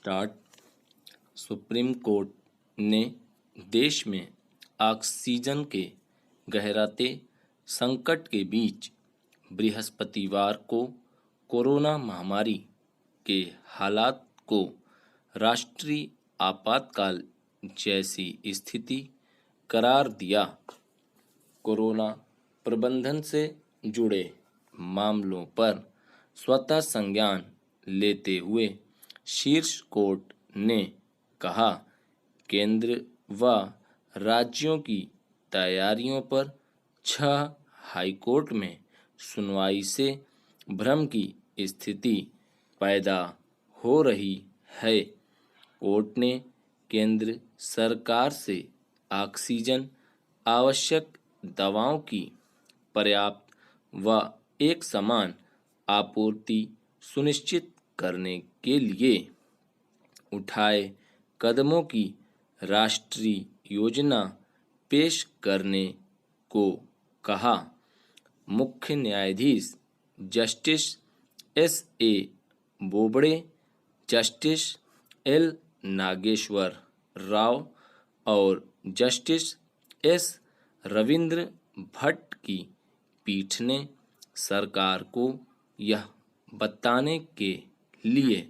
Start. Supreme court ने देश में ऑक्सीजन के गहराते संकट के बीच बृहस्पतिवार को कोरोना महामारी के हालात को राष्ट्रीय आपातकाल जैसी स्थिति करार दिया। कोरोना प्रबंधन से जुड़े मामलों पर स्वतः संज्ञान लेते हुए शीर्ष कोर्ट ने कहा, केंद्र व राज्यों की तैयारियों पर 6 हाईकोर्ट में सुनवाई से भ्रम की स्थिति पैदा हो रही है। कोर्ट ने केंद्र सरकार से ऑक्सीजन, आवश्यक दवाओं की पर्याप्त व एक समान आपूर्ति सुनिश्चित करने के लिए उठाए कदमों की राष्ट्रीय योजना पेश करने को कहा। मुख्य न्यायाधीश justice S.A. Bobde, justice L. Nageswara Rao और जस्टिस S. रविंद्र भट्ट की पीठ ने सरकार को यह बताने के लिए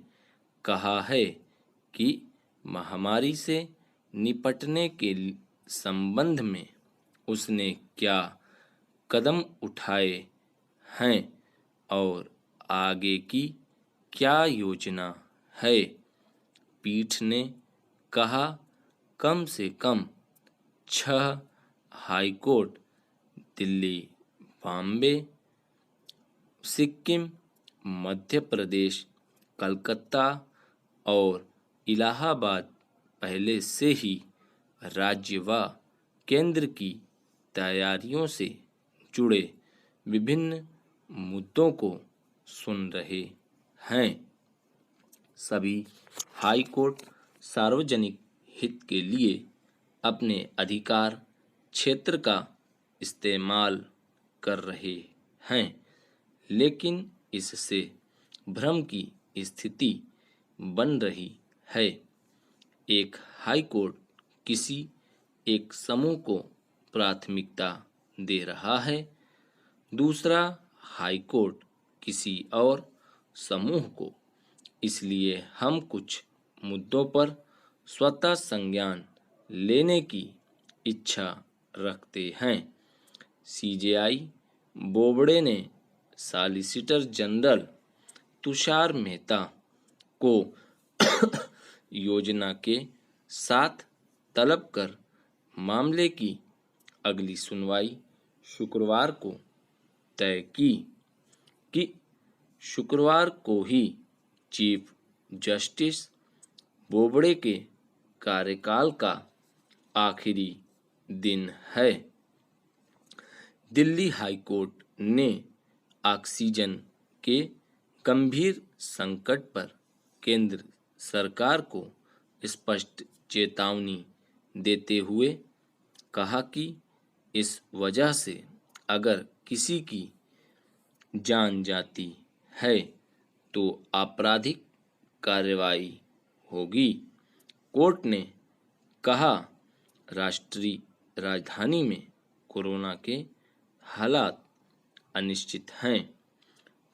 कहा है कि महामारी से निपटने के संबंध में उसने क्या कदम उठाए हैं और आगे की क्या योजना है। पीठ ने कहा, कम से कम 6 हाईकोर्ट दिल्ली, बॉम्बे, सिक्किम, मध्य प्रदेश, कलकत्ता और इलाहाबाद पहले से ही राज्य व केंद्र की तैयारियों से जुड़े विभिन्न मुद्दों को सुन रहे हैं। सभी हाई कोर्ट सार्वजनिक हित के लिए अपने अधिकार क्षेत्र का इस्तेमाल कर रहे हैं, लेकिन इससे भ्रम की स्थिति बन रही है। एक हाई कोर्ट किसी एक समूह को प्राथमिकता दे रहा है, दूसरा हाई कोर्ट किसी और समूह को। इसलिए हम कुछ मुद्दों पर स्वतः संज्ञान लेने की इच्छा रखते हैं। CJI बोबड़े ने सॉलिसिटर जनरल तुषार मेहता को योजना के साथ तलब कर मामले की अगली सुनवाई शुक्रवार को तय की कि शुक्रवार को ही चीफ जस्टिस बोबड़े के कार्यकाल का आखिरी दिन है। दिल्ली हाई कोर्ट ने ऑक्सीजन के गंभीर संकट पर केंद्र सरकार को स्पष्ट चेतावनी देते हुए कहा कि इस वजह से अगर किसी की जान जाती है तो आपराधिक कार्रवाई होगी। कोर्ट ने कहा, राष्ट्रीय राजधानी में कोरोना के हालात अनिश्चित हैं।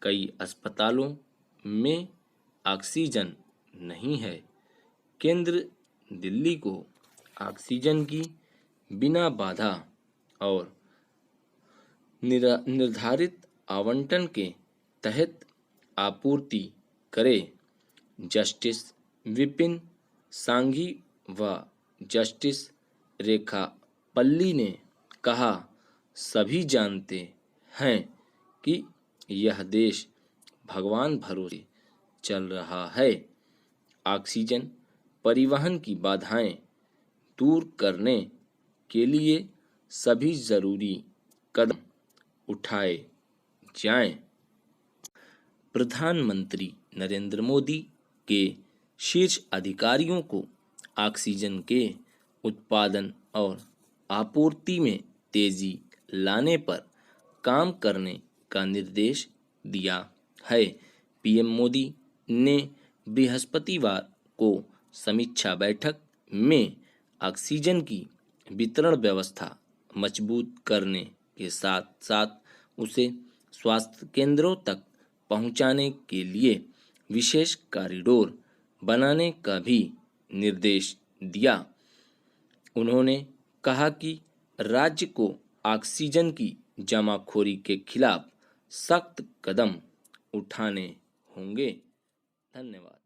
कई अस्पतालों में ऑक्सीजन नहीं है। केंद्र दिल्ली को ऑक्सीजन की बिना बाधा और निर्धारित आवंटन के तहत आपूर्ति करे। जस्टिस विपिन सांघी व जस्टिस रेखा पल्ली ने कहा, सभी जानते हैं कि यह देश भगवान भरोसे चल रहा है। ऑक्सीजन परिवहन की बाधाएं दूर करने के लिए सभी जरूरी कदम उठाए जाएं। प्रधानमंत्री नरेंद्र मोदी के शीर्ष अधिकारियों को ऑक्सीजन के उत्पादन और आपूर्ति में तेजी लाने पर काम करने का निर्देश दिया है। PM मोदी ने बृहस्पतिवार को समीक्षा बैठक में ऑक्सीजन की वितरण व्यवस्था मजबूत करने के साथ साथ उसे स्वास्थ्य केंद्रों तक पहुंचाने के लिए विशेष कॉरिडोर बनाने का भी निर्देश दिया। उन्होंने कहा कि राज्य को ऑक्सीजन की जमाखोरी के खिलाफ सख्त कदम उठाने होंगे। धन्यवाद।